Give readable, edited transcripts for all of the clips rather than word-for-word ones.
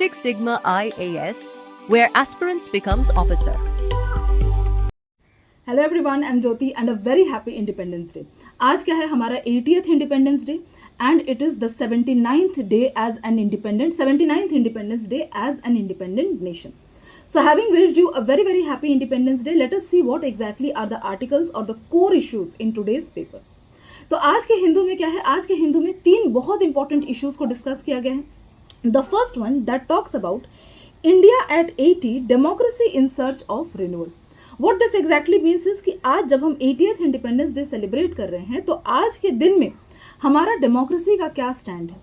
Six Sigma IAS, where aspirants becomes officer. Hello everyone, I am Jyoti and a very happy Independence Day. आज क्या है हमारा 80th Independence Day and it is the 79th day as an independent 79th Independence Day as an independent nation. So having wished you a very very happy Independence Day, let us see what exactly are the articles or the core issues in today's paper. तो आज के हिंदू में क्या है, आज के हिंदू में तीन बहुत इंपॉर्टेंट इश्यूज को डिस्कस किया गया है. The first one that talks about India at 80 democracy in search of renewal. What this exactly means is कि आज जब हम 80th इंडिपेंडेंस डे सेलिब्रेट कर रहे हैं तो आज के दिन में हमारा डेमोक्रेसी का क्या स्टैंड है.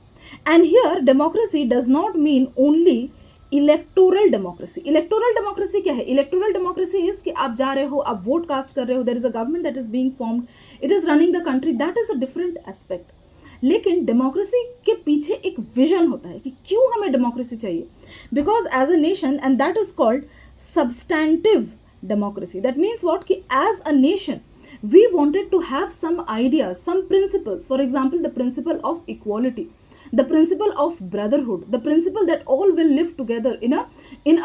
And here democracy does not mean only electoral democracy. Electoral democracy क्या है? इलेक्टोरल डेमोक्रेसी इज कि आप जा रहे हो, आप वोट कास्ट कर रहे हो, there is a government that is being formed, it is running the country, that is a different aspect. लेकिन डेमोक्रेसी के पीछे एक विजन होता है कि क्यों हमें डेमोक्रेसी चाहिए. Because as a nation and that is called substantive democracy. That means what? Ki as a nation we wanted to have some ideas, some principles. For example, the principle of equality, the principle of brotherhood, the principle that all will live together in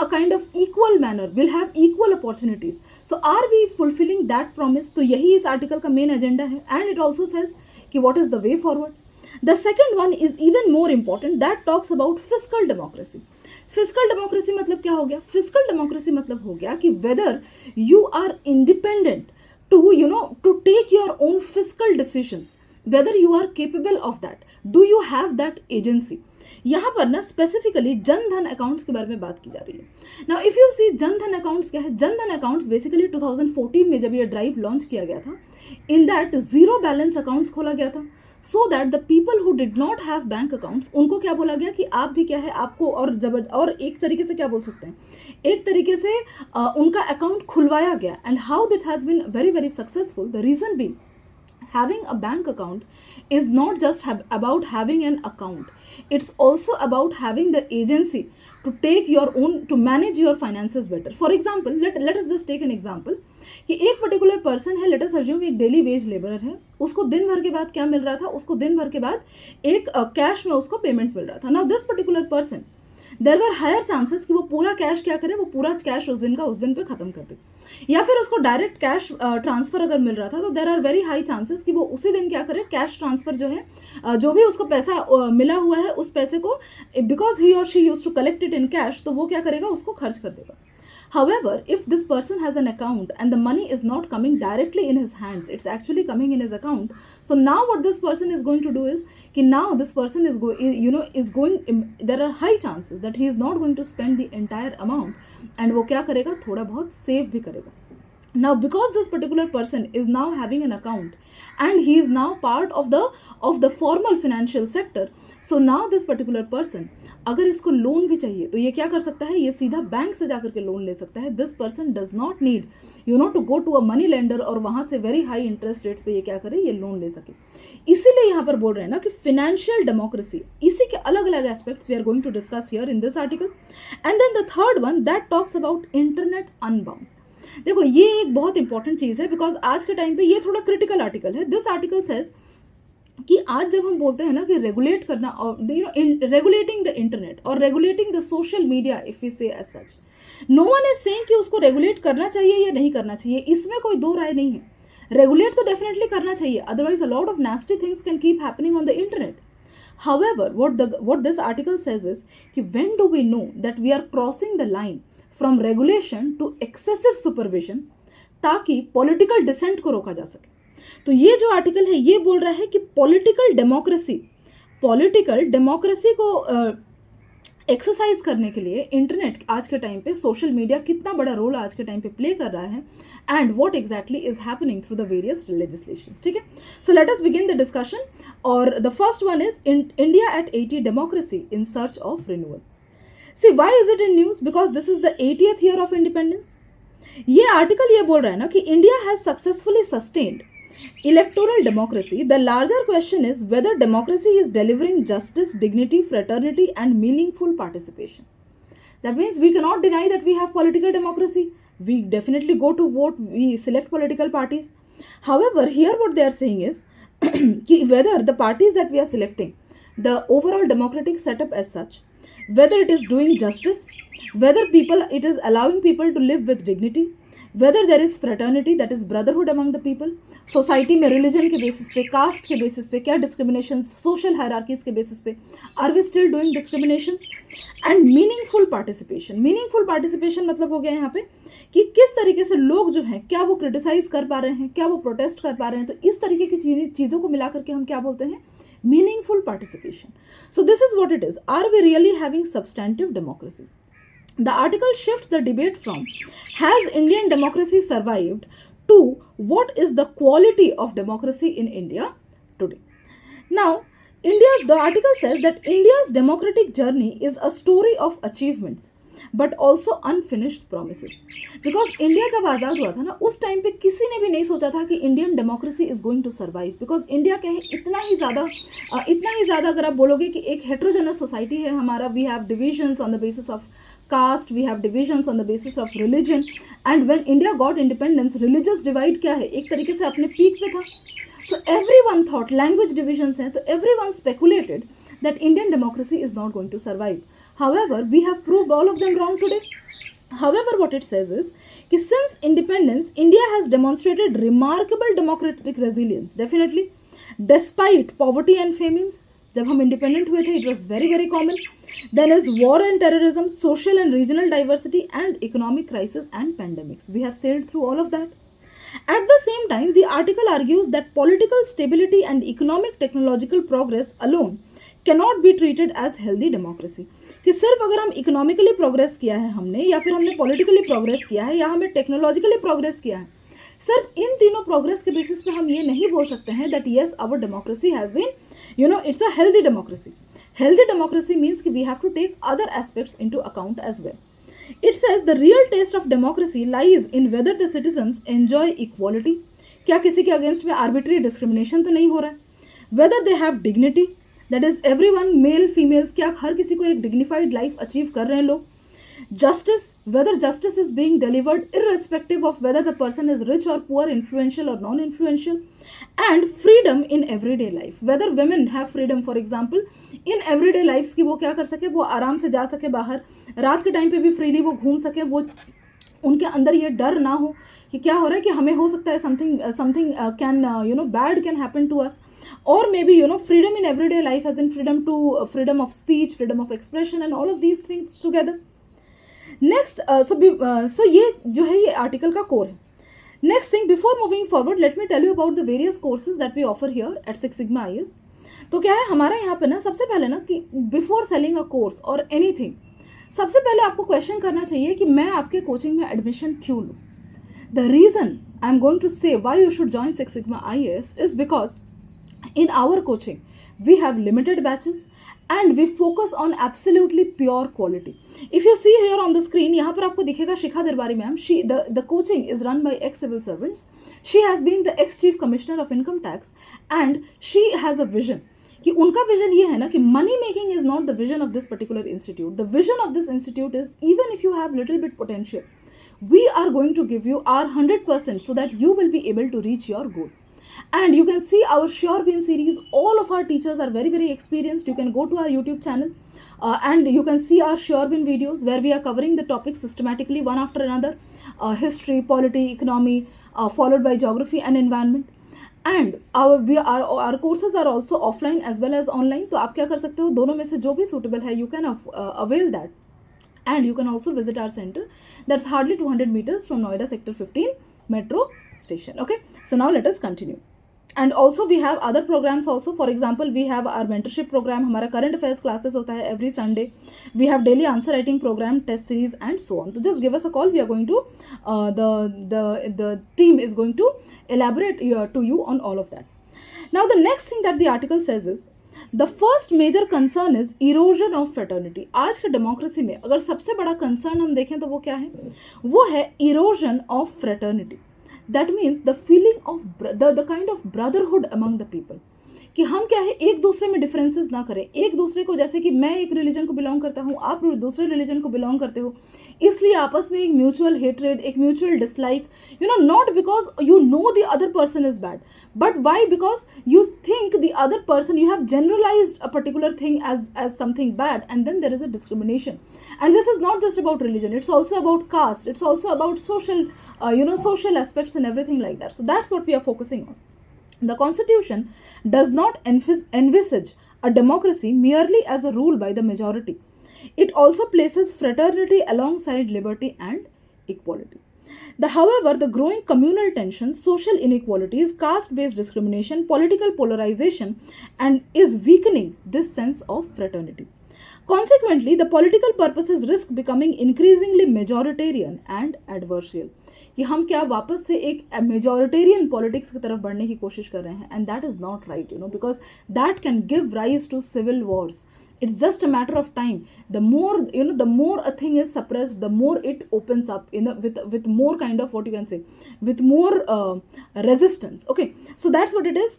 a kind of equal manner, will have equal opportunities. So are we fulfilling that promise? तो यही इस article का main agenda है. And it also says कि what is the way forward. The second one is even more important, that talks about fiscal democracy. Physical democracy मतलब क्या हो गया? फिजिकल डेमोक्रेसी मतलब हो गया कि whether you are independent to take your own physical decisions, whether you are capable of that, do you have that agency. यहाँ पर ना स्पेसिफिकली जन धन अकाउंट्स के बारे में बात की जा रही है. Now if you see Jan Dhan accounts क्या है? जन धन अकाउंट्स बेसिकली 2014 में जब ये ड्राइव लॉन्च किया गया था, in that zero balance accounts खोला गया था. So that the people who did not have bank accounts, उनको क्या बोला गया कि आप भी क्या है, आपको और एक तरीके से क्या बोल सकते हैं, एक तरीके से उनका अकाउंट खुलवाया गया. And how that has been very very successful. The reason being, having a bank account is not just about having an account, it's also about having the agency to take your own, to manage your finances better. For example, let us just take an example कि एक particular person है, let us assume एक daily veg labourer है, उसको दिन भर के बाद क्या मिल रहा था? उसको दिन भर के बाद एक कैश में उसको पेमेंट मिल रहा था. Now this particular person, there were higher chances कि वो पूरा कैश क्या करे, वो पूरा कैश उस दिन का उस दिन पे खत्म कर दे. या फिर उसको डायरेक्ट कैश ट्रांसफर अगर मिल रहा था तो there are very high chances कि वो उसी दिन क्या करे, कैश ट्रांसफर जो है, जो भी उसको पैसा मिला हुआ है उस पैसे को, बिकॉज ही और she used to collect it in cash, तो वो क्या करेगा, उसको खर्च कर देगा. However, if this person has an account and the money is not coming directly in his hands, it's actually coming in his account. So now what this person is going to do is कि now this person is there are high chances that he is not going to spend the entire amount and वो क्या करेगा, थोड़ा बहुत save भी करेगा. Now because this particular person is now having an account and he is now part of the formal financial sector, so now this particular person, अगर इसको loan भी चाहिए तो ये क्या कर सकता है, ये सीधा बैंक से जाकर के लोन ले सकता है. This person does not need to go to a money lender और वहां से वेरी हाई इंटरेस्ट रेट्स पे ये क्या करे, ये लोन ले सके. इसीलिए यहाँ पर बोल रहे हैं ना कि फिनेंशियल डेमोक्रेसी, इसी के अलग अलग aspects we are going to discuss here in this article. And then the third one that talks about internet unbound. देखो ये एक बहुत इंपॉर्टेंट चीज है, बिकॉज आज के टाइम पे ये थोड़ा क्रिटिकल आर्टिकल है. दिस आर्टिकल सेज कि आज जब हम बोलते हैं ना कि रेगुलेट करना और रेगुलेटिंग द इंटरनेट और regulating the social media, if we say as such, no one is saying कि उसको रेगुलेट करना चाहिए या नहीं करना चाहिए, इसमें कोई दो राय नहीं है. रेगुलेट तो डेफिनेटली करना चाहिए, otherwise a lot of nasty things can keep happening on the internet. However, what this article says is कि when do we know that we are crossing the line from regulation to excessive supervision, ताकि political decent को रोका जा सके. तो ये जो article है ये बोल रहा है कि पॉलिटिकल डेमोक्रेसी को एक्सरसाइज करने के लिए इंटरनेट आज के टाइम पे, सोशल मीडिया कितना बड़ा रोल आज के टाइम पे प्ले कर रहा है, and what exactly is happening through the various legislations. ठीक है, so let us begin the discussion. और the first one is India at 80 democracy in search of renewal. See why is it in news? Because this is the 80th year of independence. ये article ये बोल रहा है ना कि India has successfully sustained electoral democracy. The larger question is whether democracy is delivering justice, dignity, fraternity and meaningful participation. That means we cannot deny that we have political democracy. We definitely go to vote, we select political parties. However, here what they are saying is whether the parties that we are selecting, the overall democratic setup as such, whether it is doing justice, whether it is allowing people to live with dignity, whether there is fraternity, that is brotherhood among the people, society में religion के basis पे, caste के basis पे क्या discrimination, social hierarchies के basis पे are we still doing discrimination, and meaningful participation. Meaningful participation मतलब हो गया यहाँ पे कि किस तरीके से लोग जो हैं क्या वो क्रिटिसाइज कर पा रहे हैं, क्या वो प्रोटेस्ट कर पा रहे हैं. तो इस तरीके की चीज़ों को मिला करके हम क्या बोलते हैं, meaningful participation. So this is what it is. Are we really having substantive democracy? The article shifts the debate from has Indian democracy survived to what is the quality of democracy in India today. Now, the article says that India's democratic journey is a story of achievements but also unfinished promises. Because India जब आज़ाद हुआ था ना, उस time पे किसी ने भी नहीं सोचा था कि Indian democracy is going to survive. Because India क्या है, इतना ही ज़्यादा अगर आप बोलोगे कि एक हेट्रोजेनस सोसाइटी है हमारा, we have divisions on the basis of caste, we have divisions on the basis of religion, and when India got independence, religious divide क्या है, एक तरीके से अपने पीक पे था. So everyone thought, language divisions हैं, तो everyone speculated that Indian democracy is not going to survive. However, we have proved all of them wrong today. However, what it says is कि since independence, India has demonstrated remarkable democratic resilience, definitely, despite poverty and famines. जब हम independent हुए थे, it was very very common. Then is war and terrorism, social and regional diversity and economic crisis and pandemics. We have sailed through all of that. At the same time, the article argues that political stability and economic technological progress alone cannot be treated as healthy democracy. कि सिर्फ अगर हम economically progress किया है हमने, या फिर हमने पॉलिटिकली प्रोग्रेस किया है, या हमें टेक्नोलॉजिकली प्रोग्रेस किया है, सिर्फ इन तीनों प्रोग्रेस के बेसिस पे हम ये नहीं बोल सकते हैं that yes our democracy has been, it's a healthy democracy. Healthy democracy means that we have to take other aspects into account as well. It says the real taste of democracy lies in whether the citizens enjoy equality. क्या किसी के against में arbitrary discrimination तो नहीं हो रहा है? Whether they have dignity, that is everyone, male, females, क्या हर किसी को एक dignified life achieve कर रहे हैं लोग? Justice, whether justice is being delivered irrespective of whether the person is rich or poor, influential or non-influential. And freedom in everyday life, whether women have freedom, for example, in everyday lives कि वो क्या कर सके, वो आराम से जा सके बाहर, रात के टाइम पे भी फ्रीली वो घूम सके, वो उनके अंदर ये डर ना हो कि क्या हो रहा है, कि हमें हो सकता है something can bad can happen to us, or maybe freedom in everyday life as in freedom of speech, freedom of expression, and all of these things together. Next, so ये जो है ये आर्टिकल का कोर है. Next thing, before moving forward, let me tell you about the various courses that we offer here at Six Sigma IS. तो क्या है हमारा यहाँ पे ना, सबसे पहले ना कि बिफोर सेलिंग अ कोर्स और एनीथिंग, सबसे पहले आपको क्वेश्चन करना चाहिए कि मैं आपके कोचिंग में एडमिशन क्यों लूँ. The reason I am going to say why you should join Six Sigma IAS is because in our coaching we have limited batches and we focus on absolutely pure quality. If you see here on the screen, यहाँ पर आपको दिखेगा शिखा दरबारी ma'am. The coaching is run by ex-civil servants. She has been the ex-chief commissioner of income tax and she has a vision. कि उनका vision ये है ना कि money making is not the vision of this particular institute. The vision of this institute is even if you have little bit potential, we are going to give you our 100% so that you will be able to reach your goal. And you can see our Sure Win series. All of our teachers are very, very experienced. You can go to our YouTube channel and you can see our Sure Win videos where we are covering the topics systematically one after another. History, polity, economy, followed by geography and environment. And our courses are also offline as well as online. तो आप क्या कर सकते हो, दोनों में से जो भी suitable है, you can avail that. And you can also visit our center. That's hardly 200 meters from Noida Sector 15 metro station. Okay, so now let us continue. And also we have other programs also. For example, we have our mentorship program. हमारा current affairs classes होता है every Sunday. We have daily answer writing program, test series and so on. So just give us a call. We are going to the team is going to elaborate to you on all of that. Now the next thing that the article says is the first major concern is erosion of fraternity. आज के democracy में अगर सबसे बड़ा concern हम देखें तो वो क्या है, वो है erosion of fraternity. That means the feeling of the kind of brotherhood among the people. कि हम क्या है एक दूसरे में डिफरेंसेस ना करें, एक दूसरे को, जैसे कि मैं एक रिलीजन को बिलोंग करता हूँ, आप दूसरे रिलीजन को बिलोंग करते हो, इसलिए आपस में एक म्यूचुअल हेट्रेड, एक mutual dislike, not because you know the other person is bad, but why? Because you think the other person, you have generalized a particular thing as something bad, and then there is a discrimination. And this is not just about religion, it's also about caste, it's also about social social aspects and everything like that. So that's what we are focusing on. The constitution does not envisage a democracy merely as a rule by the majority. It also places fraternity alongside liberty and equality. However, the growing communal tensions, social inequalities, caste-based discrimination, political polarization, and is weakening this sense of fraternity. Consequently, the political purposes risk becoming increasingly majoritarian and adversarial. कि हम क्या वापस से एक majoritarian politics की तरफ बढ़ने की कोशिश कर रहे हैं, and that is not right, because that can give rise to civil wars. It's just a matter of time. The more a thing is suppressed, the more it opens up with more kind of, what you can say, with more resistance. Okay, so that's what it is.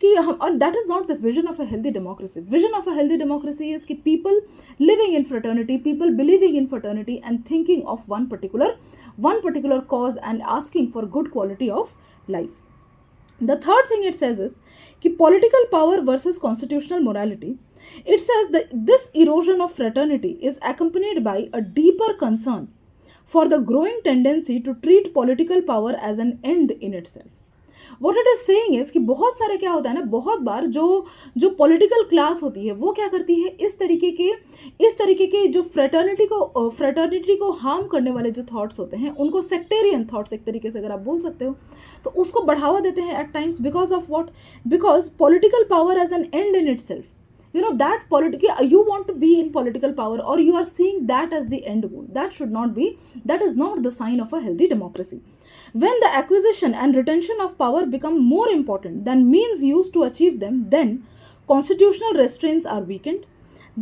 And that is not the vision of a healthy democracy. Vision of a healthy democracy is people living in fraternity, people believing in fraternity, and thinking of one particular cause and asking for good quality of life. The third thing it says is political power versus constitutional morality. It says that this erosion of fraternity is accompanied by a deeper concern for the growing tendency to treat political power as an end in itself. What it is saying is कि बहुत सारे क्या होता है ना, बहुत बार जो political class होती है वो क्या करती है, इस तरीके के जो फ्रेटर्निटी को हार्म करने वाले जो थॉट्स होते हैं, उनको सेक्टेरियन थॉट्स एक तरीके से अगर आप बोल सकते हो, तो उसको बढ़ावा देते हैं at times. Because of what? Because political power as an end in itself. That you want to be in political power, or you are seeing that as the end goal. That is not the sign of a healthy democracy. When the acquisition and retention of power become more important than means used to achieve them, then constitutional restraints are weakened,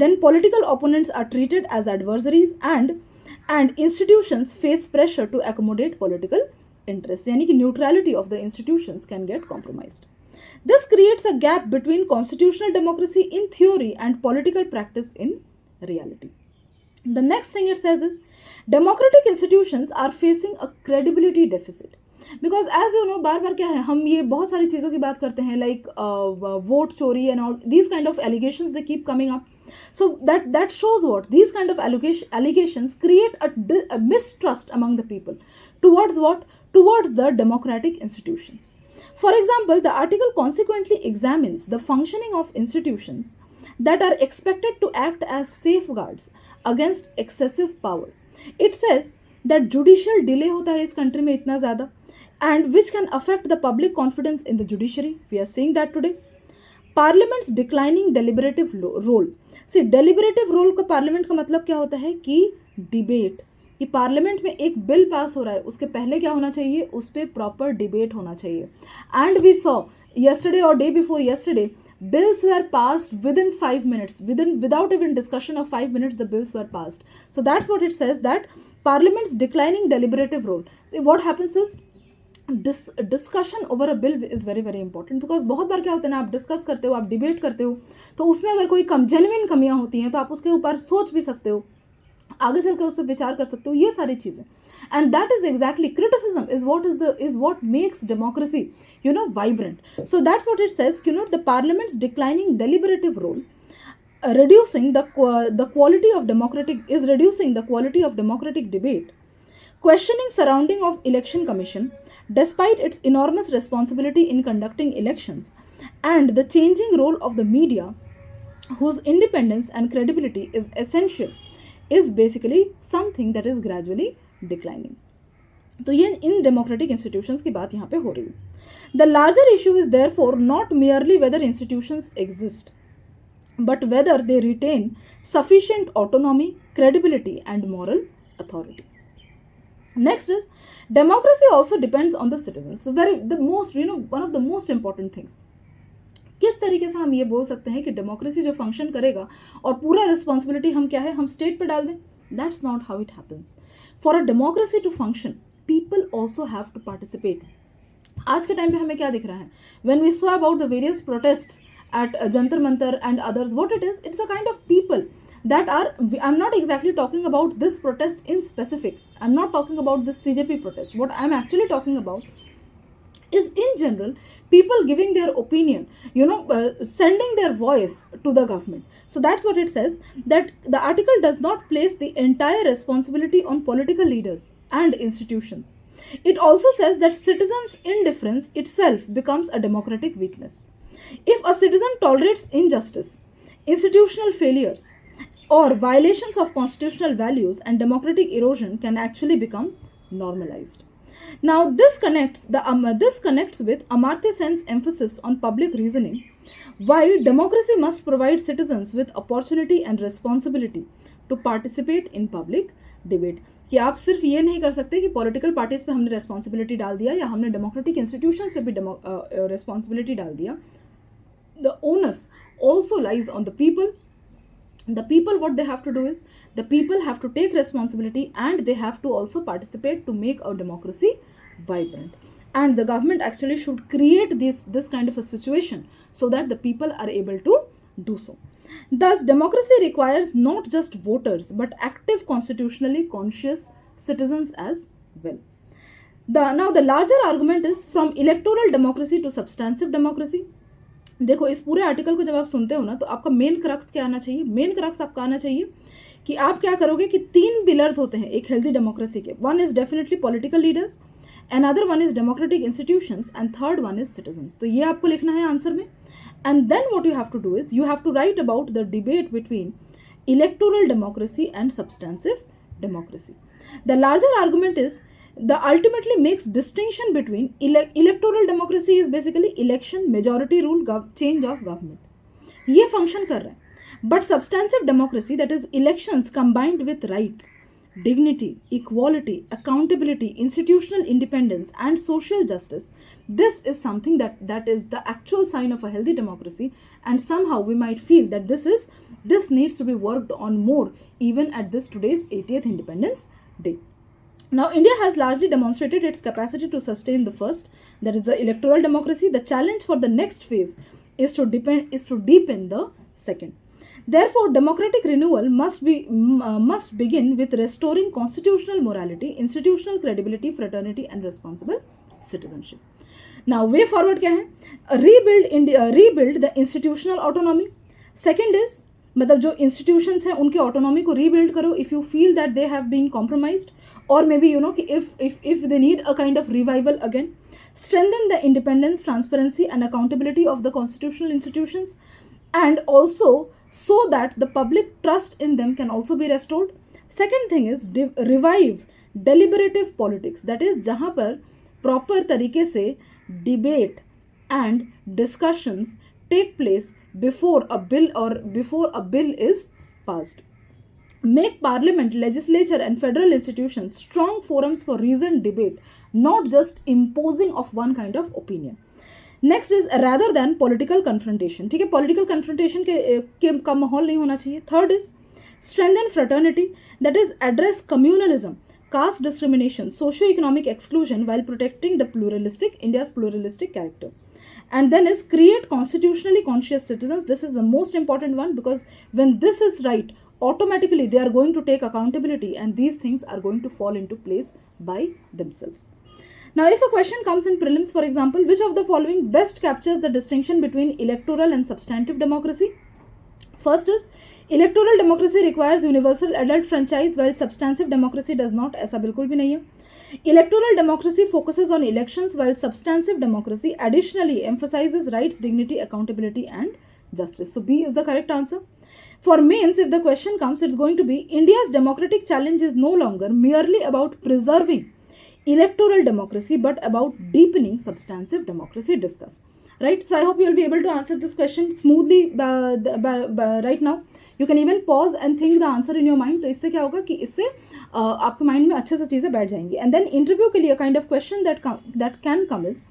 then political opponents are treated as adversaries, and institutions face pressure to accommodate political interests. यानी कि neutrality of the institutions can get compromised. This creates a gap between constitutional democracy in theory and political practice in reality. The next thing it says is democratic institutions are facing a credibility deficit. Because as you know, बार बार क्या है, हम ये बहुत सारी चीज़ों की बात करते हैं, like vote चोरी and all these kind of allegations, they keep coming up. So that shows what? These kind of allegations create a mistrust among the people towards what? Towards the democratic institutions. For example, the article consequently examines the functioning of institutions that are expected to act as safeguards against excessive power. It says that judicial delay होता है इस country में इतना ज़्यादा, and which can affect the public confidence in the judiciary. We are seeing that today. Parliament's declining deliberative role. See, deliberative role का parliament का मतलब क्या होता है कि debate. कि पार्लियामेंट में एक बिल पास हो रहा है, उसके पहले क्या होना चाहिए, उस पर प्रॉपर डिबेट होना चाहिए. And we saw yesterday or day before yesterday, bills were passed within 5 minutes, without even discussion of 5 minutes, the bills were passed. So that's what it says, that parliament's declining deliberative role. See, what happens is discussion over a bill is very very important. Because बहुत बार क्या होता है ना, आप discuss करते हो, आप debate करते हो, तो उसमें अगर कोई जेन्युइन कमियां होती हैं तो आप उसके ऊपर सोच भी सकते हो, आगे चल कर उस पर विचार कर सकते हो, ये सारी चीज़ें. And that is exactly criticism is what makes democracy vibrant. So that's what it says, the parliament's declining deliberative role reducing the quality of democratic debate, questioning surrounding of election commission despite its enormous responsibility in conducting elections, and the changing role of the media whose independence and credibility is essential, is basically something that is gradually declining. तो ये in democratic institutions की बात यहाँ पे हो रही है. The larger issue is therefore not merely whether institutions exist, but whether they retain sufficient autonomy, credibility and moral authority. Next is democracy also depends on the citizens. One of the most important things. किस तरीके से हम ये बोल सकते हैं कि democracy जो फंक्शन करेगा और पूरा रिस्पॉन्सिबिलिटी हम क्या है, हम स्टेट पे डाल दें? That's not how it happens. For a democracy to function, people also have to participate. आज के टाइम पे हमें क्या दिख रहा है? When we saw about the various protests at Jantar Mantar and others, what it is, it's a kind of people that are, I'm not exactly talking about this protest in specific, I'm not talking about this CJP protest. What I'm actually talking about is in general people giving their opinion, sending their voice to the government. So that's what it says, that the article does not place the entire responsibility on political leaders and institutions. It also says that citizens' indifference itself becomes a democratic weakness. If a citizen tolerates injustice, institutional failures, or violations of constitutional values, and democratic erosion can actually become normalized. Now, this connects with Amartya Sen's emphasis on public reasoning. Why democracy must provide citizens with opportunity and responsibility to participate in public debate. कि आप सिर्फ ये नहीं कर सकते कि political parties पे हमने रेस्पॉन्सिबिलिटी डाल दिया या हमने डेमोक्रेटिक इंस्टीट्यूशंस पे भी रेस्पॉन्सिबिलिटी डाल दिया. The onus also lies on the people. The people, what they have to do is, the people have to take responsibility and they have to also participate to make our democracy vibrant. And the government actually should create this kind of a situation so that the people are able to do so. Thus, democracy requires not just voters but active constitutionally conscious citizens as well. Now the larger argument is from electoral democracy to substantive democracy. देखो, इस पूरे article को जब आप सुनते हो ना, तो आपका मेन क्रक्स क्या आना चाहिए? मेन क्रक्स आपका आना चाहिए कि आप क्या करोगे कि 3 पिलर्स होते हैं एक हेल्दी डेमोक्रेसी के. One is definitely political leaders, another one is democratic institutions and third one is citizens. तो ये आपको लिखना है आंसर में. And then what you have to do is you have to write about the debate between electoral democracy and substantive democracy. The larger argument is the ultimately makes distinction between electoral democracy is basically election, majority rule, change of government. ये function कर रहा है. But substantive democracy, that is elections combined with rights, dignity, equality, accountability, institutional independence and social justice, this is something that is the actual sign of a healthy democracy, and somehow we might feel that this needs to be worked on more even at this today's 80th Independence Day. Now, India has largely demonstrated its capacity to sustain the first, that is the electoral democracy. The challenge for the next phase is to deepen the second. Therefore, democratic renewal must begin with restoring constitutional morality, institutional credibility, fraternity, and responsible citizenship. Now, way forward क्या है? Rebuild the institutional autonomy. Second is, मतलब जो institutions हैं उनके autonomy को rebuild करो if you feel that they have been compromised, or maybe if they need a kind of revival again. Strengthen the independence, transparency and accountability of the constitutional institutions, and also so that the public trust in them can also be restored. Second thing is revive deliberative politics, that is जहाँ पर proper तरीके से debate and discussions take place before a bill is passed. Make parliament, legislature and federal institutions strong forums for reasoned debate, not just imposing of one kind of opinion. Next is rather than political confrontation. ठीक है, political confrontation का माहौल नहीं होना चाहिए. Third is strengthen fraternity, that is address communalism, caste discrimination, socio-economic exclusion while protecting the India's pluralistic character. And then is create constitutionally conscious citizens. This is the most important one, because when this is right, automatically they are going to take accountability and these things are going to fall into place by themselves. Now, if a question comes in prelims, for example, which of the following best captures the distinction between electoral and substantive democracy? First is, electoral democracy requires universal adult franchise while substantive democracy does not. ऐसा बिल्कुल भी नहीं है. Electoral democracy focuses on elections while substantive democracy additionally emphasizes rights, dignity, accountability and justice. So B is the correct answer. For mains, if the question comes, it's going to be India's democratic challenge is no longer merely about preserving electoral democracy but about deepening substantive democracy. Discuss. Right? So I hope you will be able to answer this question smoothly right now. You can even pause and think the answer in your mind. तो इससे क्या होगा कि इससे आपके mind में अच्छे से चीज़ें बैठ जाएंगी. And then interview के लिए kind of question that can come is,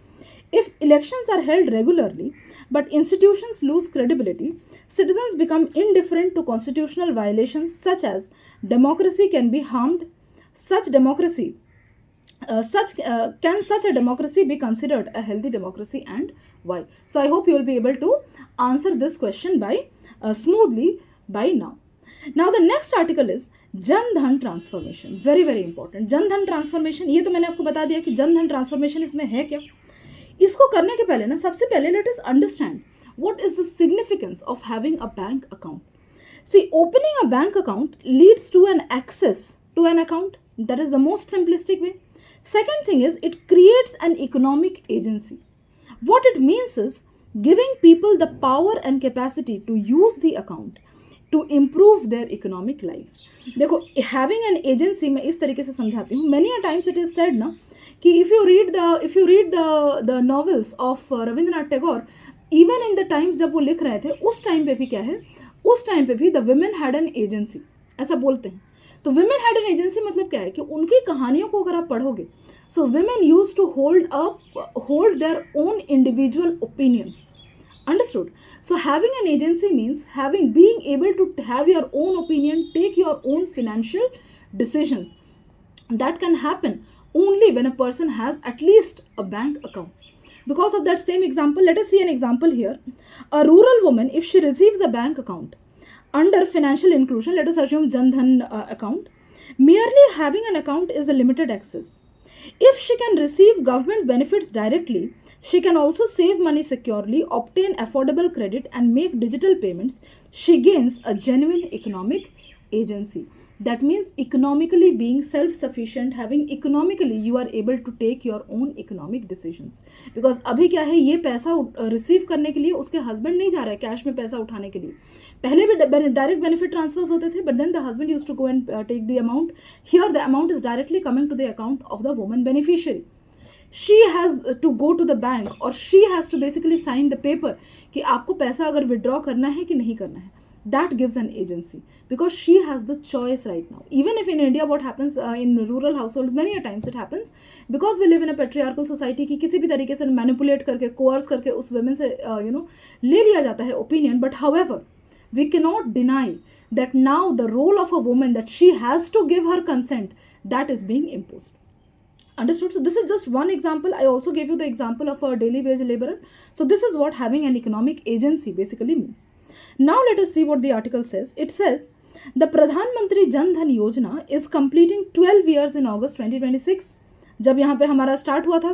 if elections are held regularly but institutions lose credibility, citizens become indifferent to constitutional violations such as democracy can be harmed. Such democracy can such a democracy be considered a healthy democracy, and why? So I hope you will be able to answer this question by smoothly by now. Now the next article is Jan Dhan transformation, very very important. Jan Dhan transformation, ये तो मैंने आपको बता दिया कि Jan Dhan transformation इसमें है क्या. इसको करने के पहले ना सबसे पहले let us understand what is the significance of having a bank account. See, opening a bank account leads to an access to an account, that is the most simplistic way. Second thing is it creates an economic agency. What it means is giving people the power and capacity to use the account to improve their economic lives. देखो, having an agency मैं इस तरीके से समझाती हूँ. Many a times it is said ना कि if you read the novels of Rabindranath Tagore, even in the times जब वो लिख रहे थे उस टाइम पे भी क्या है, उस टाइम पे भी the women had an agency, ऐसा बोलते हैं. तो विमेन हैड एन एजेंसी मतलब क्या है कि उनकी कहानियों को अगर आप पढ़ोगे, so women use to hold their own individual opinions. Understood? So having an agency means being able to have your own opinion, take your own financial decisions. That can happen only when a person has at least a bank account. Because of that same example, let us see an example here. A rural woman, if she receives a bank account under financial inclusion, let us assume Jan Dhan account, merely having an account is a limited access. If she can receive government benefits directly, she can also save money securely, obtain affordable credit and make digital payments. She gains a genuine economic agency. That means economically being self-sufficient, having economically you are able to take your own economic decisions. Because अभी क्या है, ये पैसा receive करने के लिए उसके husband नहीं जा रहा है कैश में पैसा उठाने के लिए. पहले भी डायरेक्ट बेनिफिट ट्रांसफर्स होते थे, but then the husband used to go and take the amount. Here the amount is directly coming to the account of the woman beneficiary. She has to go to the bank और she has to basically sign the paper कि आपको पैसा अगर withdraw करना है कि नहीं करना है. That gives an agency because she has the choice right now. Even if in India what happens in rural households, many a times it happens because we live in a patriarchal society कि किसी भी तरीके से manipulate करके coerce करके उस women से ले लिया जाता है opinion. But however, we cannot deny that now the role of a woman that she has to give her consent, that is being imposed. Understood? So this is just one example. I also gave you the example of a daily wage laborer. So this is what having an economic agency basically means. Now let us see what the article says. It says the Pradhan Mantri Jan Dhan Yojana is completing 12 years in August 2026. जब यहाँ पे हमारा start हुआ था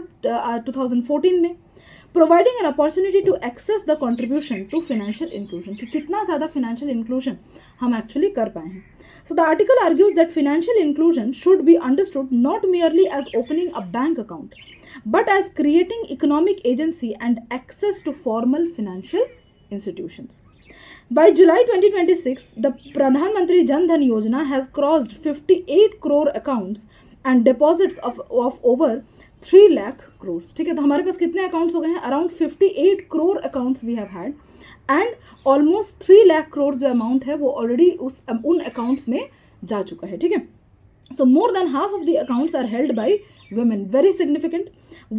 2014 में, providing an opportunity to access the contribution to financial inclusion, कि कितना ज़्यादा फाइनेंशियल इंक्लूजन हम एक्चुअली कर पाए हैं. So the article argues that financial inclusion should be understood not merely as opening a bank account, but as creating economic agency and access to formal financial institutions. By July 2026, the Pradhan Mantri Jan Dhan Yojana has crossed 58 crore accounts and deposits of over 3 lakh crores. ठीक है, तो हमारे पास कितने accounts हो गए हैं? Around 58 crore accounts we have had and almost 3 lakh crore जो amount है वो ऑलरेडी उन अकाउंट्स में जा चुका है. ठीक है, so more than half of the accounts are held by women, very significant,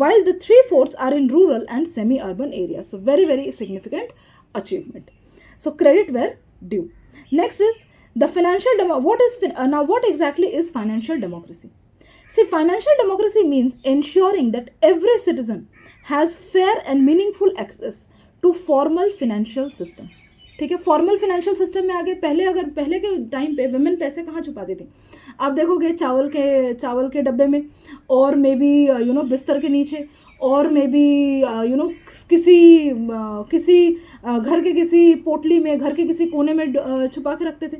while the 3/4 are in rural and semi-urban areas. So very very significant achievement. So credit where due. Next is the financial what exactly is financial democracy? See, financial democracy means ensuring that every citizen has fair and meaningful access to formal financial system. ठीक है, formal financial system में आगे पहले के time पे women पैसे कहाँ छुपाती थी? आप देखोगे चावल के डब्बे में, और मे बी बिस्तर के नीचे, और मे बी किसी घर के किसी पोटली में, घर के किसी कोने में छुपा के रखते थे.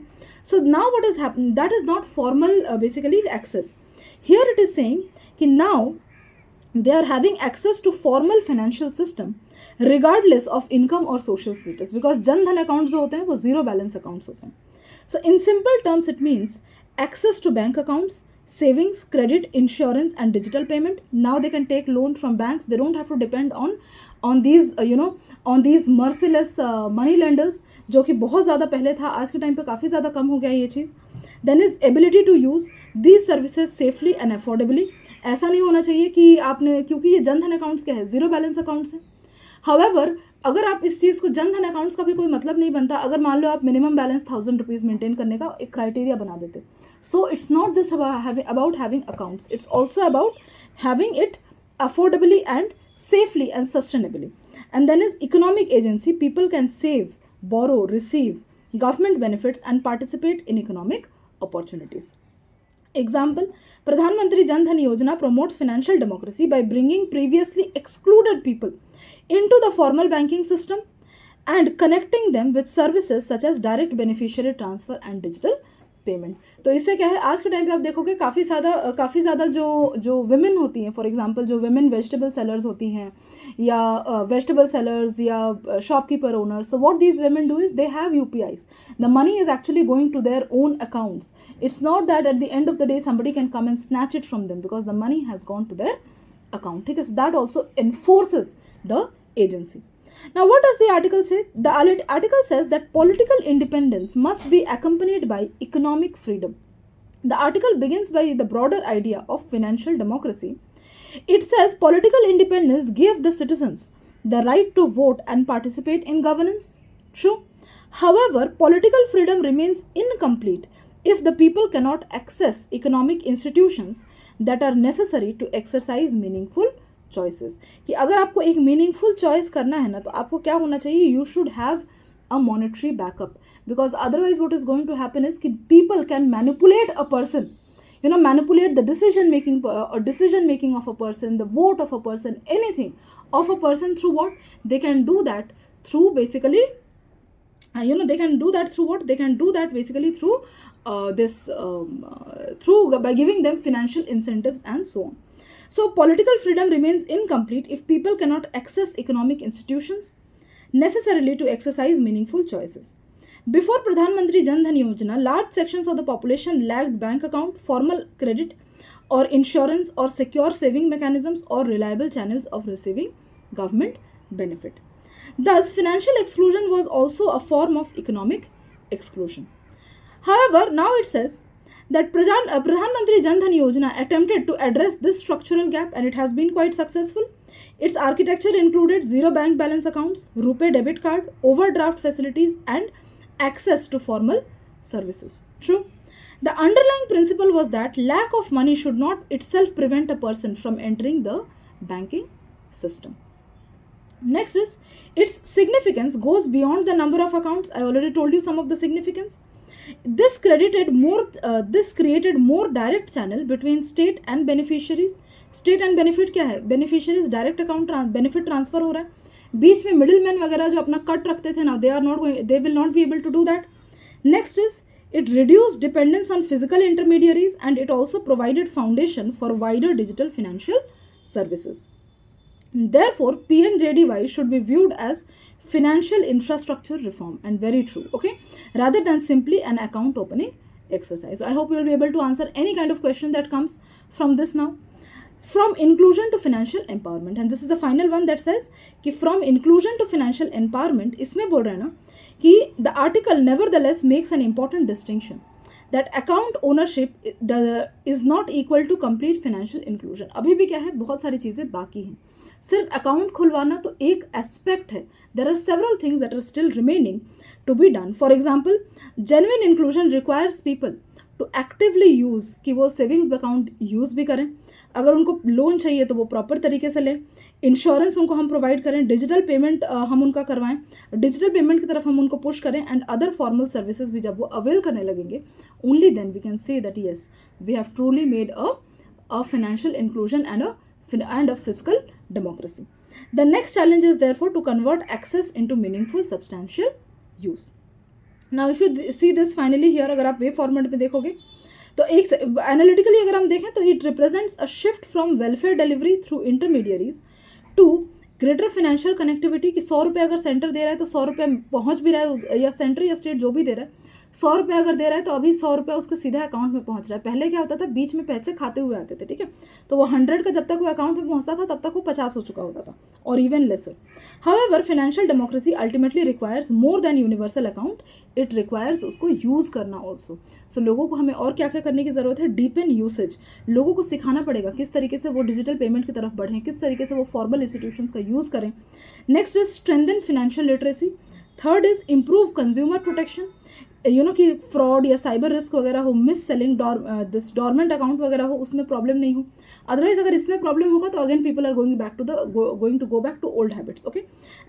So now what is happening, that is not formal basically access. Here it is saying कि now they are having access to formal financial system regardless of income or social status, because Jan Dhan accounts जो होते हैं वो zero balance accounts होते हैं. So in simple terms it means access to bank accounts, savings, credit, insurance and digital payment. Now they can take loan from banks. They don't have to depend on these on these merciless money lenders, जो कि बहुत ज़्यादा पहले था, आज के time पे काफ़ी ज़्यादा कम हो गया ये चीज़. Then is ability to use these services safely and affordably. ऐसा नहीं होना चाहिए कि आपने, क्योंकि ये जन धन अकाउंट्स क्या है, जीरो बैलेंस अकाउंट्स है. हाउएवर अगर आप इस चीज़ को, जन धन अकाउंट्स का भी कोई मतलब नहीं बनता अगर मान लो आप मिनिमम बैलेंस 1000 रुपीज़ मेंटेन करने का एक क्राइटेरिया बना देते. So it's not just about having accounts, it's also about having it affordably and safely and sustainably. And then is economic agency. People can save, borrow, receive government benefits and participate in economic opportunities. Example, Pradhan Mantri Jan Dhan Yojana promotes financial democracy by bringing previously excluded people into the formal banking system and connecting them with services such as direct beneficiary transfer and digital payment. तो इससे क्या है, आज के time पे आप देखोगे काफ़ी ज़्यादा जो विमेन होती हैं, फॉर एग्जांपल जो विमेन वेजिटेबल सेलर्स होती हैं या वेजिटेबल सेलर्स या shopkeeper owners, so what these women do is they have UPIs. The money is actually going to their own accounts. It's not that at the end of the day somebody can come and snatch it from them because the money has gone to their account. ठीक है, so that also enforces the agency. Now, what does the article say? The article says that political independence must be accompanied by economic freedom. The article begins by the broader idea of financial democracy. It says political independence gives the citizens the right to vote and participate in governance. True. However, political freedom remains incomplete if the people cannot access economic institutions that are necessary to exercise meaningful choices. कि अगर आपको एक meaningful choice करना है ना, तो आपको क्या होना चाहिए, you should have a monetary backup, because otherwise what is going to happen is कि people can manipulate a person, you know, manipulate the decision making of a person, the vote of a person, anything of a person through what they can do that through basically they can do that through what they can do that basically through through by giving them financial incentives and so on. So political freedom remains incomplete if people cannot access economic institutions necessarily to exercise meaningful choices. Before Pradhan Mantri Jan Dhan Yojana, large sections of the population lacked bank account, formal credit or insurance or secure saving mechanisms or reliable channels of receiving government benefit. Thus, financial exclusion was also a form of economic exclusion. However, now it says that Pradhan Mantri Jan Dhan Yojana attempted to address this structural gap and it has been quite successful. Its architecture included zero bank balance accounts, RuPay debit card, overdraft facilities and access to formal services. True. The underlying principle was that lack of money should not itself prevent a person from entering the banking system. Next is, its significance goes beyond the number of accounts. I already told you some of the significance. This created more direct channel between state and beneficiaries. State and benefit क्या है? Beneficiaries direct account benefit transfer हो रहा है. बीच में middlemen वगैरह जो अपना cut रखते थे ना, they will not be able to do that. Next is, it reduced dependence on physical intermediaries and it also provided foundation for wider digital financial services. Therefore, PMJDY should be viewed as financial infrastructure reform, and very true, okay, rather than simply an account opening exercise. I hope you will be able to answer any kind of question that comes from this now. From inclusion to financial empowerment, and this is the final one that says कि from inclusion to financial empowerment, इसमें बोल रहा है ना कि the article nevertheless makes an important distinction that account ownership is not equal to complete financial inclusion. अभी भी क्या है, बहुत सारी चीज़ें बाकी हैं. सिर्फ अकाउंट खुलवाना तो एक एस्पेक्ट है. There are several things that are still remaining to be done. For example, genuine inclusion requires people to actively use, कि वो सेविंग्स अकाउंट यूज़ भी करें, अगर उनको लोन चाहिए तो वो प्रॉपर तरीके से लें, इंश्योरेंस उनको हम प्रोवाइड करें, डिजिटल पेमेंट हम उनका करवाएं, डिजिटल पेमेंट की तरफ हम उनको पुश करें, एंड अदर फॉर्मल सर्विसेज भी जब वो अवेल करने लगेंगे, only then we can say that yes we have truly made a financial inclusion and a fiscal democracy. The next challenge is therefore to convert access into meaningful substantial use. Now if you see this finally here, अगर आप वे format में देखोगे तो एक analytically अगर हम देखें तो it represents a shift from welfare delivery through intermediaries to greater financial connectivity. कि 100 रुपये अगर सेंटर दे रहा है तो 100 रुपये पहुँच भी रहा है, या सेंटर या स्टेट जो भी दे रहा है, 100 रुपये अगर दे रहा है तो अभी 100 रुपये उसके सीधे अकाउंट में पहुंच रहा है. पहले क्या होता था, बीच में पैसे खाते हुए आते थे, ठीक है, तो वो 100 का जब तक वो अकाउंट में पहुंचता था तब तक वो 50 हो चुका होता था, और even laser. However, financial democracy ultimately requires more than universal account. It requires उसको यूज़ करना ऑल्सो. सो लोगों को हमें और क्या क्या करने की ज़रूरत है, डीपन यूसेज. लोगों को सिखाना पड़ेगा किस तरीके से वो डिजिटल पेमेंट की तरफ बढ़ें, किस तरीके से वो फॉर्मल इंस्टीट्यूशंस का यूज़ करें. Next is strengthen financial literacy. Third is improve consumer protection. कि फ्रॉड या साइबर रिस्क वगैरह हो, miss selling, this dormant account वगैरह हो, उसमें प्रॉब्लम नहीं हो. अदरवाइज अगर इसमें प्रॉब्लम होगा तो again people are going to go back to old habits. Okay.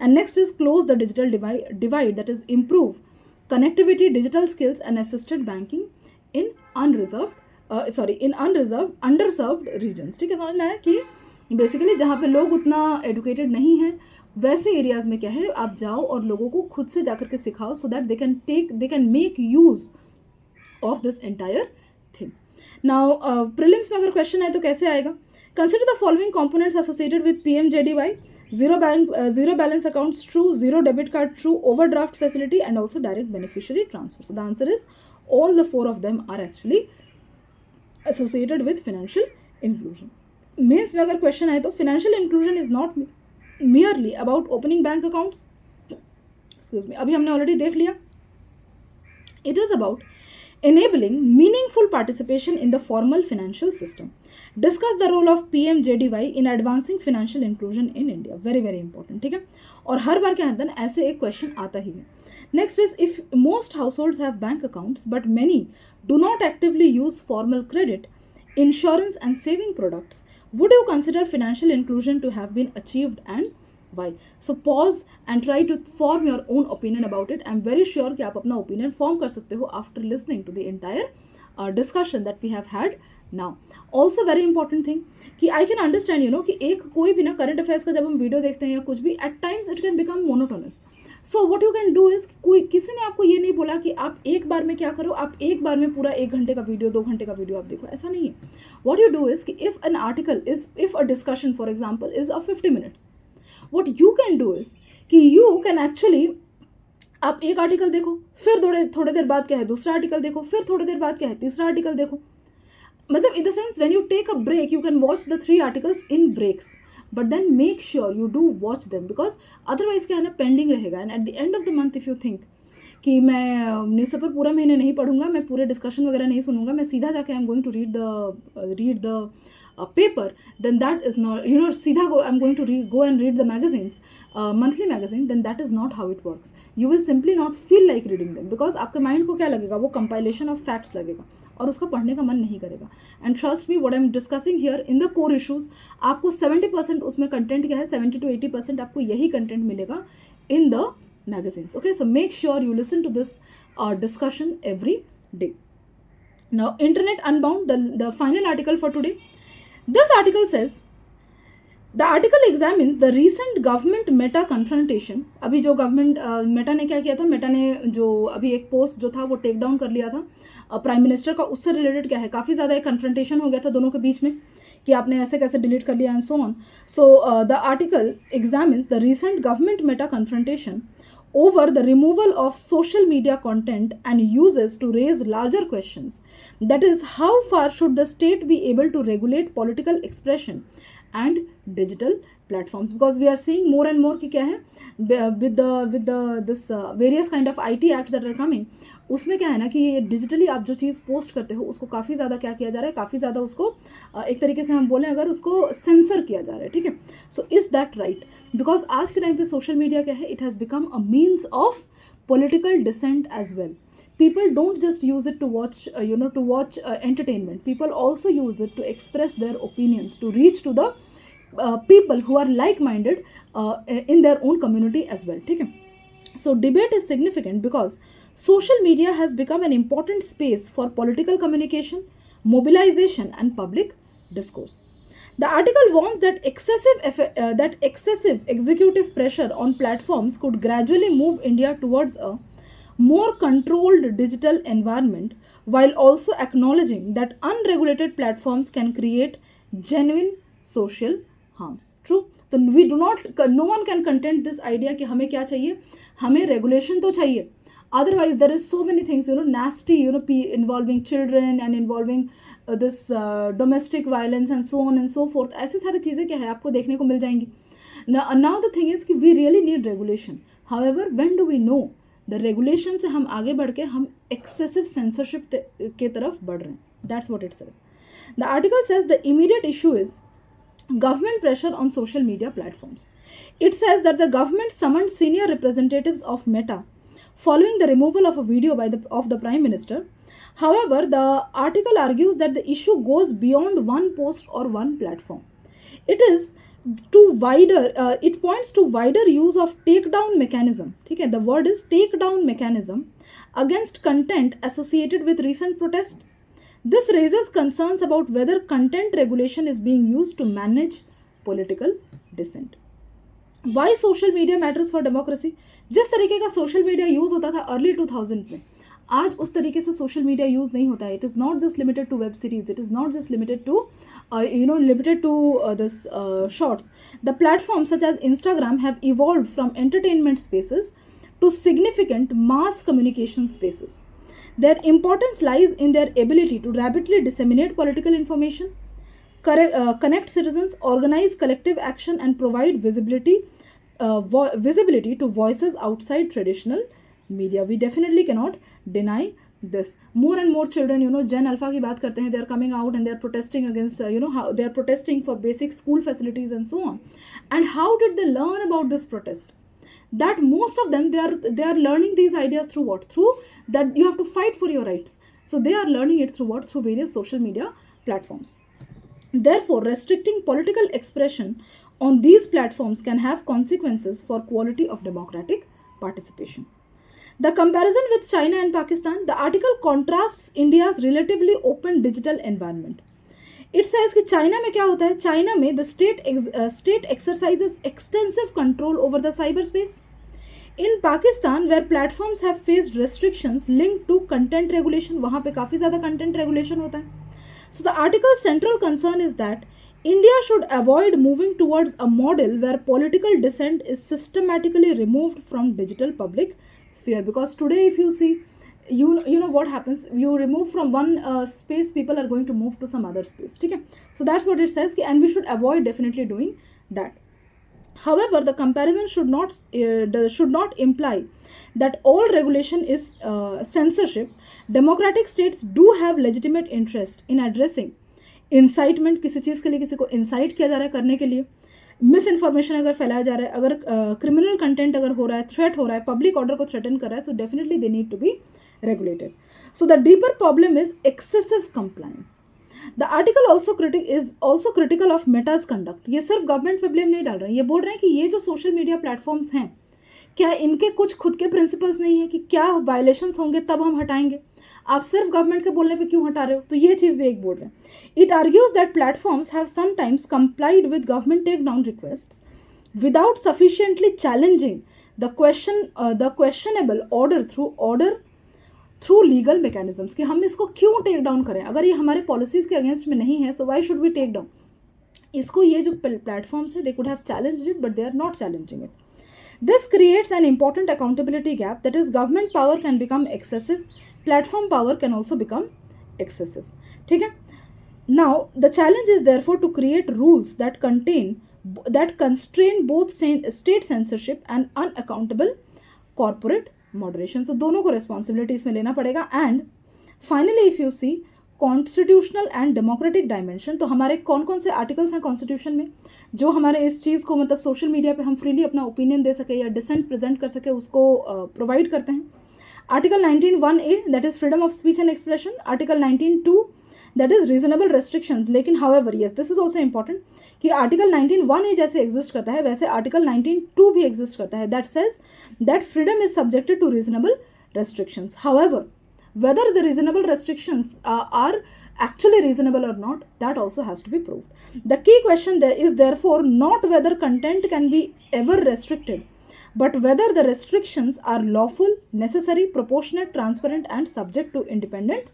And next is close the digital divide, that is improve connectivity, digital skills and assisted banking in underserved regions. ठीक है, समझ में आया कि basically जहाँ पे लोग उतना एडुकेटेड नहीं हैं वैसे एरियाज में क्या है, आप जाओ और लोगों को खुद से जाकर के सिखाओ, so that they can make use of this entire thing. Now prelims में अगर क्वेश्चन है तो कैसे आएगा? Consider the following components associated with PMJDY: zero balance accounts true, zero debit card true, overdraft facility and also direct beneficiary transfer. So the answer is all the four of them are actually associated with financial inclusion. Means में अगर question है तो financial inclusion is not merely about opening bank accounts. Excuse me, अभी हमने already देख लिया. It is about enabling meaningful participation in the formal financial system. Discuss the role of PMJDY in advancing financial inclusion in India. Very very important. ठीक है, और हर बार क्या होता है, ऐसे एक क्वेश्चन आता ही है. Next is, if most households have bank accounts but many do not actively use formal credit, insurance and saving products, would you consider financial inclusion to have been achieved and why? So pause and try to form your own opinion about it. I'm very sure कि आप अपना opinion form कर सकते हो after listening to the entire discussion that we have had now. Also very important thing कि I can understand कि एक कोई भी ना current affairs का जब हम वीडियो देखते हैं या कुछ भी, at times it can become monotonous. So what you can do is, कोई किसी ने आपको ये नहीं बोला कि आप एक बार में क्या करो, आप एक बार में पूरा 1 घंटे का वीडियो 2 घंटे का वीडियो आप देखो, ऐसा नहीं है. वॉट यू डू इज कि if an article is, if a discussion for example is of 50 minutes, what you can do is कि यू कैन एक्चुअली, आप एक आर्टिकल देखो, फिर थोड़ी देर बाद क्या है दूसरा आर्टिकल देखो, फिर थोड़ी देर बाद क्या है तीसरा आर्टिकल देखो. मतलब in the sense when you take a break you can watch the 3 articles in breaks, but then make sure you do watch them, because otherwise क्या है ना, पेंडिंग रहेगा. And at the end of the month if you think कि मैं newspaper पूरा महीने नहीं पढ़ूंगा, मैं पूरे डिस्कशन वगैरह नहीं सुनूंगा, मैं सीधा जाके I am going to read the paper, then that is not, सीधा I'm going to go and read the magazines, monthly magazine, then that is not how it works. You will simply not feel like reading them because आपके mind को क्या लगेगा, वो compilation of facts लगेगा और उसका पढ़ने का मन नहीं करेगा. And trust me, what I'm discussing here in the core issues, आपको 70% उसमें कंटेंट क्या है, 70 to 80% आपको यही कंटेंट मिलेगा in the magazines. Okay, so make sure you listen to this discussion every day. Now, Internet Unbound, the final article for today. This article says, the article examines the recent government Meta confrontation. अभी जो government Meta ने क्या किया था, Meta ने जो अभी एक पोस्ट जो था वो टेक डाउन कर लिया था प्राइम मिनिस्टर का, उससे रिलेटेड क्या है, काफ़ी ज़्यादा एक कन्फ्रंटेशन हो गया था दोनों के बीच में कि आपने ऐसे कैसे डिलीट कर लिया and so on. So the article examines the recent government Meta confrontation over the removal of social media content and uses to raise larger questions. That is, how far should the state be able to regulate political expression and digital platforms? Because we are seeing more and more कि क्या है with this various kind of IT acts that are coming, उसमें क्या है ना कि ये digitally आप जो चीज़ पोस्ट करते हो उसको काफ़ी ज़्यादा क्या किया जा रहा है, काफ़ी ज़्यादा उसको एक तरीके से हम बोलें अगर उसको सेंसर किया जा रहा है. ठीक है, so is that right? Because आज के टाइम पे सोशल मीडिया क्या है, it has become a means of political dissent as well. People don't just use it to watch entertainment. People also use it to express their opinions, to reach to the people who are like-minded in their own community as well. ठीक है, so debate is significant because social media has become an important space for political communication, mobilization, and public discourse. The article warns that excessive executive pressure on platforms could gradually move India towards a more controlled digital environment, while also acknowledging that unregulated platforms can create genuine social harms. True? तो no one can contend this idea कि हमें क्या चाहिए, हमें regulation तो चाहिए. Otherwise, there is so many things, nasty, involving children and involving this domestic violence and so on and so forth. ऐसी सारी चीज़ें क्या है आपको देखने को मिल जाएंगी. Now the thing is कि we really need regulation. However, when do we know? The regulation से हम आगे बढ़ के हम excessive censorship के तरफ बढ़ रहे हैं. That's what it says. The article says the immediate issue is government pressure on social media platforms. It says that the government summoned senior representatives of Meta following the removal of a video of the Prime Minister. However, the article argues that the issue goes beyond one post or one platform. It is it points to wider use of takedown mechanism. ठीक है, the word is takedown mechanism against content associated with recent protests. This raises concerns about whether content regulation is being used to manage political dissent. Why social media matters for democracy? जिस तरीके का social media use होता था early 2000s में, आज उस तरीके से social media use नहीं होता है. It is not just limited to web series. It is not just limited to this shorts. The platforms such as Instagram have evolved from entertainment spaces to significant mass communication spaces. Their importance lies in their ability to rapidly disseminate political information, connect citizens, organize collective action, and provide visibility to voices outside traditional media. We definitely cannot deny this. More and more children, Gen Alpha की बात करते हैं, they are coming out and they are protesting against, how they are protesting for basic school facilities and so on. And how did they learn about this protest? That most of them, they are learning these ideas through what? Through that you have to fight for your rights. So they are learning it through what? Through various social media platforms. Therefore, restricting political expression on these platforms can have consequences for quality of democratic participation. The comparison with China and Pakistan, the article contrasts India's relatively open digital environment. It says कि China में क्या होता है? China में the state exercises extensive control over the cyberspace. In Pakistan, where platforms have faced restrictions linked to content regulation, वहाँ पे काफ़ी ज़्यादा content regulation होता है. So the article's central concern is that India should avoid moving towards a model where political dissent is systematically removed from digital public sphere. Because today, if you see, you know what happens, you remove from one space, people are going to move to some other space. Okay? So that's what it says, and we should avoid definitely doing that. However, the comparison should not imply that all regulation is censorship. Democratic states do have legitimate interest in addressing incitement. किसी चीज़ के लिए किसी को incite किया जा रहा है करने के लिए, मिस इन्फॉर्मेशन अगर फैलाया जा रहा है, अगर क्रिमिनल कंटेंट अगर हो रहा है, थ्रेट हो रहा है, पब्लिक ऑर्डर को थ्रेटन कर रहा है, so definitely they need to be regulated. So the deeper problem is excessive compliance. The article is also critical of Meta's conduct. ये सिर्फ गवर्नमेंट पे ब्लेम नहीं डाल रहे हैं, ये बोल रहे हैं कि ये जो सोशल मीडिया प्लेटफॉर्म्स हैं, क्या इनके कुछ खुद के प्रिंसिपल्स नहीं है कि क्या वायलेशंस होंगे तब हम हटाएंगे, आप सिर्फ गवर्नमेंट के बोलने पे क्यों हटा रहे हो? तो ये चीज़ भी एक बोल रहे हैं. It argues that platforms have sometimes complied with government takedown requests without sufficiently challenging the questionable order through legal mechanisms. कि हम इसको क्यों टेक डाउन करें? अगर ये हमारे पॉलिसीज के अगेंस्ट में नहीं है, so why should we take down? इसको ये जो प्लेटफॉर्म्स है, they could have challenged it, but they are not challenging it. This creates an important accountability gap, that is, government power can become excessive, platform power can also become excessive. ठीक है? Now, the challenge is therefore to create rules that constrain both state censorship and unaccountable corporate moderation. तो दोनों को responsibility इसमें लेना पड़ेगा. And finally, if you see constitutional and democratic dimension, तो हमारे कौन कौन से आर्टिकल्स हैं कॉन्स्टिट्यूशन में जो हमारे इस चीज़ को, मतलब सोशल मीडिया पे हम फ्रीली अपना ओपिनियन दे सके या डिसेंट प्रेजेंट कर सके, उसको प्रोवाइड करते हैं. Article 19(1)(a) that is freedom of speech and expression. Article 19(2) that is reasonable restrictions. लेकिन however yes, this is also important कि आर्टिकल 19(1)(a) जैसे एग्जिस्ट करता है, वैसे आर्टिकल 19(2) भी एग्जिस्ट करता है. That says that freedom is subjected to reasonable restrictions. However, whether the reasonable restrictions are actually reasonable or not, that also has to be proved. The key question there is therefore not whether content can be ever restricted, but whether the restrictions are lawful, necessary, proportionate, transparent and subject to independent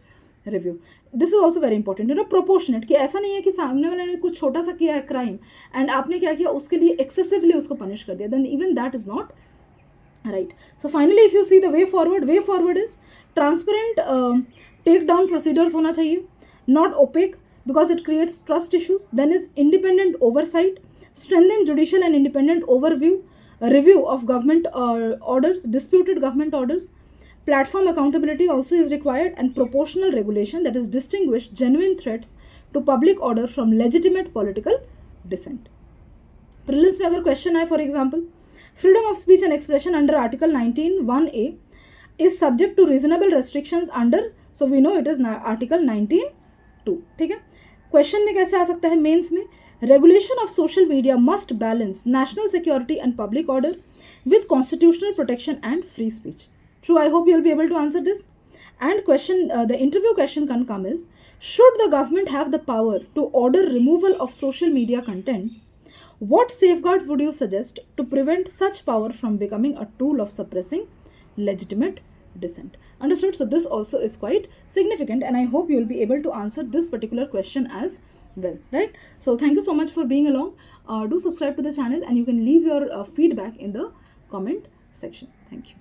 review. This is also very important, you know, proportionate, कि ऐसा नहीं है कि सामने वाले ने कुछ छोटा सा किया है क्राइम एंड आपने क्या किया, उसके लिए एक्सेसिवली उसको पनिश कर दिया, then even that is not right. So finally, if you see the way forward is transparent take down procedures होना चाहिए, not opaque because it creates trust issues. Then is independent oversight, strengthen judicial and independent overview, review of government orders, disputed government orders. Platform accountability also is required and proportional regulation that is distinguish genuine threats to public order from legitimate political dissent. Prelims में अगर question आए, for example, freedom of speech and expression under article 19(1)(a) is subject to reasonable restrictions under, so we know it is article 19(2). ठीक है, question में कैसे आ सकता है mains में, regulation of social media must balance national security and public order with constitutional protection and free speech. True, I hope you will be able to answer this. And question, the interview question can come is, should the government have the power to order removal of social media content? What safeguards would you suggest to prevent such power from becoming a tool of suppressing legitimate dissent? Understood? So this also is quite significant, and I hope you will be able to answer this particular question as well, right? So thank you so much for being along. Do subscribe to the channel, and you can leave your feedback in the comment section. Thank you.